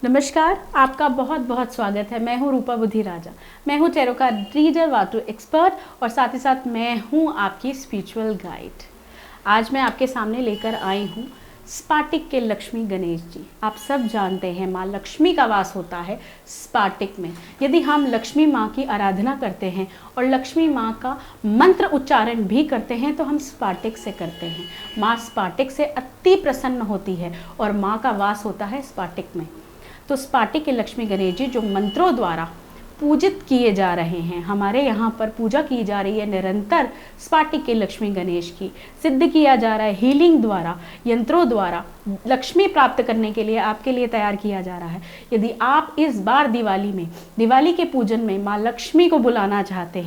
नमस्कार, आपका बहुत बहुत स्वागत है। मैं हूँ रूपा बुद्धि राजा। मैं हूँ टैरो का रीडर, वास्तु एक्सपर्ट और साथ ही साथ मैं हूँ आपकी स्पिरिचुअल गाइड। आज मैं आपके सामने लेकर आई हूँ स्पाटिक के लक्ष्मी गणेश जी। आप सब जानते हैं माँ लक्ष्मी का वास होता है स्पाटिक में। यदि हम लक्ष्मी माँ की आराधना करते हैं और लक्ष्मी माँ का मंत्र उच्चारण भी करते हैं तो हम स्पाटिक से करते हैं। माँ स्पाटिक से अति प्रसन्न होती है और माँ का वास होता है स्पाटिक में। तो स्पाटिक के लक्ष्मी गणेश जी जो मंत्रों द्वारा पूजित किए जा रहे हैं, हमारे यहाँ पर पूजा की जा रही है निरंतर स्पाटिक के लक्ष्मी गणेश की। सिद्ध किया जा रहा है हीलिंग द्वारा, यंत्रों द्वारा लक्ष्मी प्राप्त करने के लिए आपके लिए तैयार किया जा रहा है। यदि आप इस बार दिवाली के पूजन में माँ लक्ष्मी को बुलाना चाहते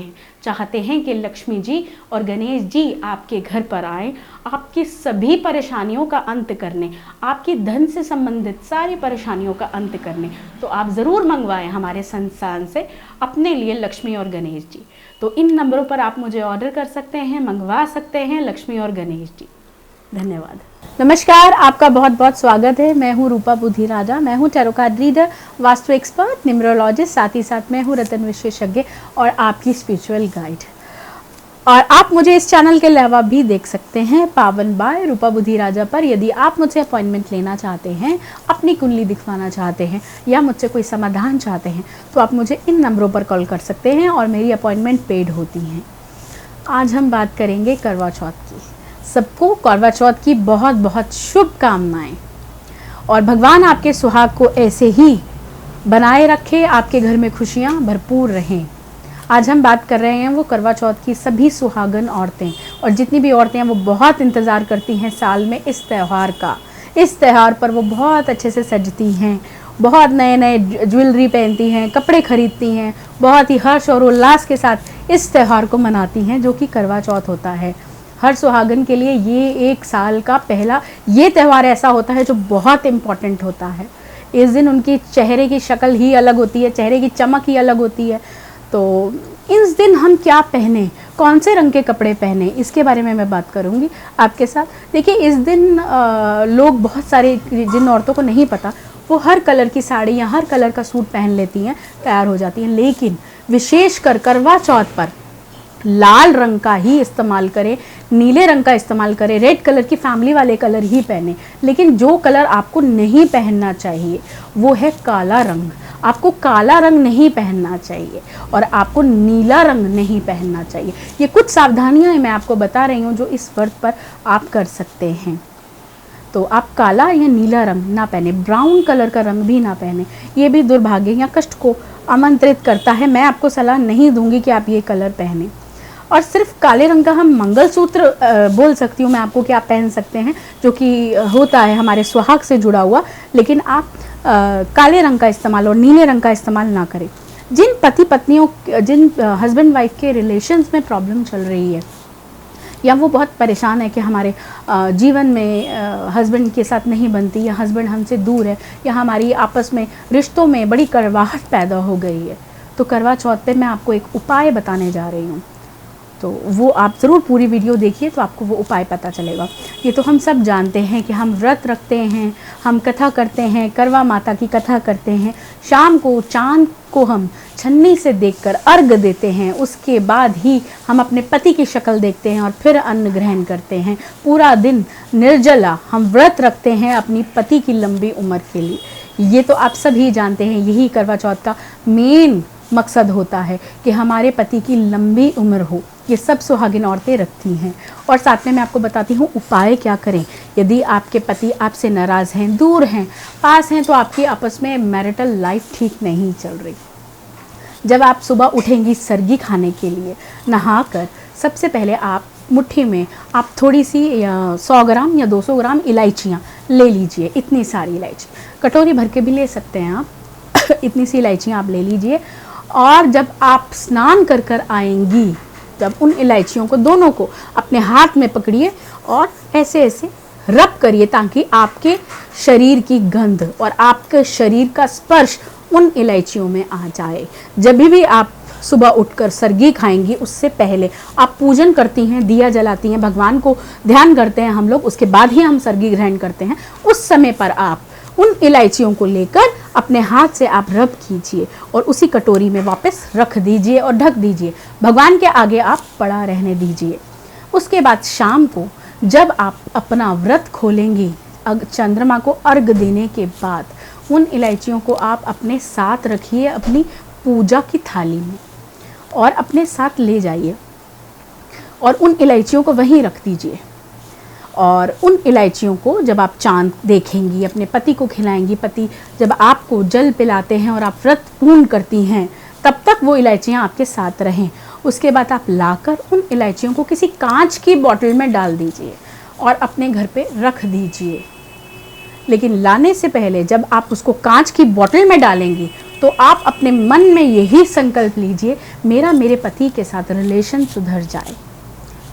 हैं कि लक्ष्मी जी और गणेश जी आपके घर पर आए, आपकी सभी परेशानियों का अंत करने, आपकी धन से संबंधित सारी परेशानियों का अंत करने, तो आप ज़रूर मंगवाएं हमारे संस्थान से अपने लिए लक्ष्मी और गणेश जी। तो इन नंबरों पर आप मुझे ऑर्डर कर सकते हैं, मंगवा सकते हैं लक्ष्मी और गणेश जी। धन्यवाद। नमस्कार, आपका बहुत बहुत स्वागत है। मैं हूँ रूपा बुद्धि राजा। मैं हूँ tarot card reader, vastu expert, numerologist, साथ ही साथ मैं हूँ रत्न विशेषज्ञ और आपकी स्पिरिचुअल गाइड। और आप मुझे इस चैनल के अलावा भी देख सकते हैं पावन बाय रूपा बुद्धि राजा पर। यदि आप मुझसे अपॉइंटमेंट लेना चाहते हैं, अपनी कुंडली दिखवाना चाहते हैं या मुझसे कोई समाधान चाहते हैं तो आप मुझे इन नंबरों पर कॉल कर सकते हैं और मेरी अपॉइंटमेंट पेड होती हैं। आज हम बात करेंगे करवा चौथ की। सबको करवा चौथ की बहुत बहुत शुभकामनाएं और भगवान आपके सुहाग को ऐसे ही बनाए रखे, आपके घर में खुशियां भरपूर रहें। आज हम बात कर रहे हैं वो करवा चौथ की सभी सुहागन औरतें और जितनी भी औरतें हैं वो बहुत इंतज़ार करती हैं साल में इस त्यौहार का। इस त्यौहार पर वो बहुत अच्छे से सजती हैं, बहुत नए नए ज्वेलरी पहनती हैं, कपड़े खरीदती हैं, बहुत ही हर्ष और उल्लास के साथ इस त्यौहार को मनाती हैं जो कि करवा चौथ होता है। हर सुहागन के लिए ये एक साल का पहला ये त्यौहार ऐसा होता है जो बहुत इम्पॉर्टेंट होता है। इस दिन उनकी चेहरे की शक्ल ही अलग होती है, चेहरे की चमक ही अलग होती है। तो इस दिन हम क्या पहने, कौन से रंग के कपड़े पहने, इसके बारे में मैं बात करूंगी आपके साथ। देखिए, इस दिन लोग बहुत सारे, जिन औरतों को नहीं पता, वो हर कलर की साड़ी या हर कलर का सूट पहन लेती हैं, तैयार हो जाती हैं। लेकिन विशेषकर करवा चौथ पर लाल रंग का ही इस्तेमाल करें, नीले रंग का इस्तेमाल करें, रेड कलर की फैमिली वाले कलर ही पहने। लेकिन जो कलर आपको नहीं पहनना चाहिए वो है काला रंग। आपको काला रंग नहीं पहनना चाहिए और आपको नीला रंग नहीं पहनना चाहिए। ये कुछ सावधानियां मैं आपको बता रही हूँ जो इस व्रत पर आप कर सकते हैं। तो आप काला या नीला रंग ना पहने, ब्राउन कलर का रंग भी ना पहने। ये भी दुर्भाग्य या कष्ट को आमंत्रित करता है। मैं आपको सलाह नहीं दूंगी कि आप ये कलर पहने। और सिर्फ काले रंग का हम मंगलसूत्र बोल सकती हूँ मैं आपको कि आप पहन सकते हैं, जो कि होता है हमारे सुहाग से जुड़ा हुआ। लेकिन आप काले रंग का इस्तेमाल और नीले रंग का इस्तेमाल ना करें। जिन पति पत्नियों, जिन हस्बैंड वाइफ के रिलेशंस में प्रॉब्लम चल रही है या वो बहुत परेशान है कि हमारे जीवन में हस्बैंड के साथ नहीं बनती, या हस्बैंड हमसे दूर है, या हमारी आपस में रिश्तों में बड़ी कड़वाहट पैदा हो गई है, तो करवा चौथ पे मैं आपको एक उपाय बताने जा रही हूँ। तो वो आप ज़रूर पूरी वीडियो देखिए तो आपको वो उपाय पता चलेगा। ये तो हम सब जानते हैं कि हम व्रत रखते हैं, हम कथा करते हैं, करवा माता की कथा करते हैं, शाम को चांद को हम छन्नी से देखकर अर्घ देते हैं, उसके बाद ही हम अपने पति की शक्ल देखते हैं और फिर अन्न ग्रहण करते हैं। पूरा दिन निर्जला हम व्रत रखते हैं अपनी पति की लंबी उम्र के लिए। ये तो आप सभी जानते हैं, यही करवा चौथ का मेन मकसद होता है कि हमारे पति की लंबी उम्र हो। ये सब सुहागिन औरतें रखती हैं। और साथ में मैं आपको बताती हूँ उपाय क्या करें। यदि आपके पति आपसे नाराज़ हैं, दूर हैं, पास हैं, तो आपकी आपस में मैरिटल लाइफ ठीक नहीं चल रही। जब आप सुबह उठेंगी सरगी खाने के लिए, नहाकर सबसे पहले आप मुट्ठी में आप थोड़ी सी 100 ग्राम या 200 ग्राम इलायचियाँ ले लीजिए। इतनी सारी इलायची, कटोरी भर के भी ले सकते हैं आप। इतनी सी इलायचियाँ आप ले लीजिए और जब आप स्नान कर कर आएंगी, तब उन इलायचियों को दोनों को अपने हाथ में पकड़िए और ऐसे ऐसे रब करिए ताकि आपके शरीर की गंध और आपके शरीर का स्पर्श उन इलायचियों में आ जाए। जब भी आप सुबह उठकर सरगी खाएंगी, उससे पहले आप पूजन करती हैं, दिया जलाती हैं, भगवान को ध्यान करते हैं हम लोग, उसके बाद ही हम सरगी ग्रहण करते हैं। उस समय पर आप उन इलायचियों को लेकर अपने हाथ से आप रब कीजिए और उसी कटोरी में वापस रख दीजिए और ढक दीजिए। भगवान के आगे आप पड़ा रहने दीजिए। उसके बाद शाम को जब आप अपना व्रत खोलेंगी, चंद्रमा को अर्घ देने के बाद उन इलायचियों को आप अपने साथ रखिए अपनी पूजा की थाली में और अपने साथ ले जाइए और उन इलायचियों को वहीं रख दीजिए। और उन इलायचियों को जब आप चांद देखेंगी, अपने पति को खिलाएंगी, पति जब आपको जल पिलाते हैं और आप व्रत पूर्ण करती हैं, तब तक वो इलायचियाँ आपके साथ रहें। उसके बाद आप लाकर उन इलायचियों को किसी कांच की बोतल में डाल दीजिए और अपने घर पे रख दीजिए। लेकिन लाने से पहले जब आप उसको कांच की बोतल में डालेंगी तो आप अपने मन में यही संकल्प लीजिए, मेरा मेरे पति के साथ रिलेशन सुधर जाए।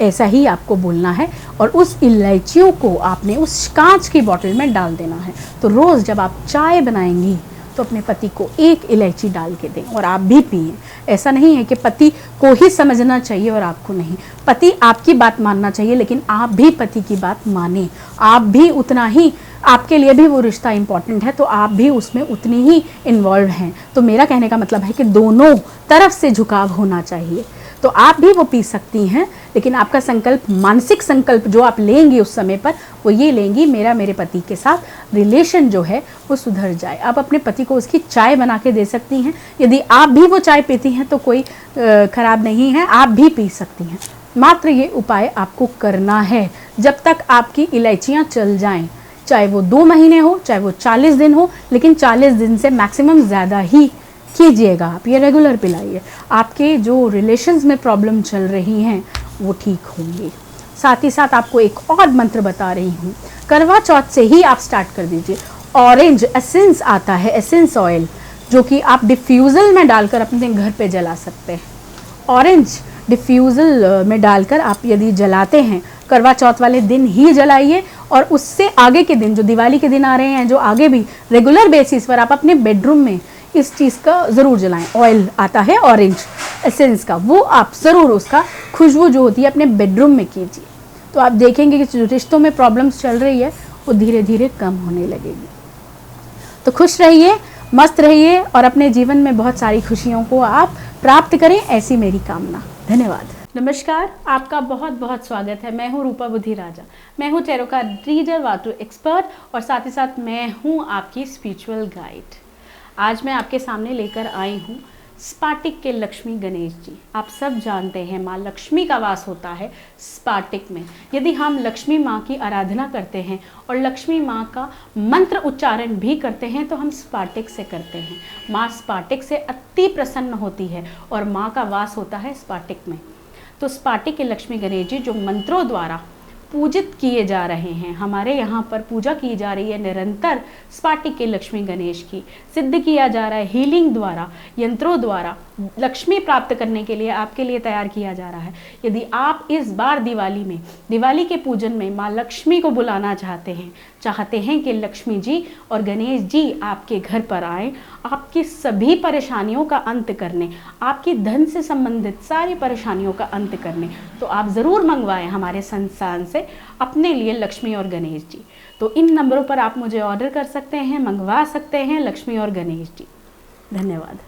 ऐसा ही आपको बोलना है और उस इलायचियों को आपने उस कांच की बोतल में डाल देना है। तो रोज़ जब आप चाय बनाएंगी तो अपने पति को एक इलायची डाल के दें और आप भी पिए। ऐसा नहीं है कि पति को ही समझना चाहिए और आपको नहीं। पति आपकी बात मानना चाहिए, लेकिन आप भी पति की बात माने। आप भी उतना ही, आपके लिए भी वो रिश्ता इम्पॉर्टेंट है, तो आप भी उसमें उतनी ही इन्वॉल्व हैं। तो मेरा कहने का मतलब है कि दोनों तरफ से झुकाव होना चाहिए। तो आप भी वो पी सकती हैं, लेकिन आपका संकल्प, मानसिक संकल्प जो आप लेंगी उस समय पर, वो ये लेंगी, मेरा मेरे पति के साथ रिलेशन जो है वो सुधर जाए। आप अपने पति को उसकी चाय बना के दे सकती हैं। यदि आप भी वो चाय पीती हैं तो कोई ख़राब नहीं है, आप भी पी सकती हैं। मात्र ये उपाय आपको करना है जब तक आपकी इलायचियाँ चल जाएँ, चाहे वो 2 महीने हो, चाहे वो 40 दिन हो, लेकिन 40 दिन से मैक्सिमम ज़्यादा ही कीजिएगा। आप ये रेगुलर पिलाइए, आपके जो रिलेशंस में प्रॉब्लम चल रही हैं वो ठीक होंगी। साथ ही साथ आपको एक और मंत्र बता रही हूँ, करवा चौथ से ही आप स्टार्ट कर दीजिए। ऑरेंज एसेंस आता है, एसेंस ऑयल, जो कि आप डिफ्यूज़ल में डालकर अपने घर पे जला सकते हैं। ऑरेंज डिफ्यूज़ल में डालकर आप यदि जलाते हैं, करवा चौथ वाले दिन ही जलाइए और उससे आगे के दिन, जो दिवाली के दिन आ रहे हैं, जो आगे भी रेगुलर बेसिस पर आप अपने बेडरूम में इस चीज़ का ज़रूर जलाएं। ऑयल आता है ऑरेंज एसेंस का, वो आप ज़रूर, उसका खुशबू जो होती है अपने बेडरूम में कीजिए। तो आप देखेंगे कि जो रिश्तों में प्रॉब्लम्स चल रही है वो धीरे धीरे कम होने लगेगी। तो खुश रहिए, मस्त रहिए और अपने जीवन में बहुत सारी खुशियों को आप प्राप्त करें, ऐसी मेरी कामना। धन्यवाद। नमस्कार, आपका बहुत बहुत स्वागत है। मैं हूँ रूपा बुद्धि राजा। मैं हूँ tarot card reader, vastu expert और साथ ही साथ मैं हूँ आपकी स्पिरिचुअल गाइड। आज मैं आपके सामने लेकर आई हूँ स्पाटिक के लक्ष्मी गणेश जी। आप सब जानते हैं माँ लक्ष्मी का वास होता है स्पाटिक में। यदि हम लक्ष्मी माँ की आराधना करते हैं और लक्ष्मी माँ का मंत्र उच्चारण भी करते हैं तो हम स्पाटिक से करते हैं। माँ स्पाटिक से अति प्रसन्न होती है और माँ का वास होता है स्पाटिक में। तो स्पाटिक के लक्ष्मी गणेश जी जो मंत्रों द्वारा पूजित किए जा रहे हैं, हमारे यहाँ पर पूजा की जा रही है निरंतर स्पाटिक के लक्ष्मी गणेश की, सिद्ध किया जा रहा है हीलिंग द्वारा, यंत्रों द्वारा लक्ष्मी प्राप्त करने के लिए आपके लिए तैयार किया जा रहा है। यदि आप इस बार दिवाली के पूजन में माँ लक्ष्मी को बुलाना चाहते हैं कि लक्ष्मी जी और गणेश जी आपके घर पर आए, आपकी सभी परेशानियों का अंत करने, आपकी धन से संबंधित सारी परेशानियों का अंत करने, तो आप ज़रूर मंगवाएं हमारे संस्थान से अपने लिए लक्ष्मी और गणेश जी। तो इन नंबरों पर आप मुझे ऑर्डर कर सकते हैं, मंगवा सकते हैं लक्ष्मी और गणेश जी। धन्यवाद।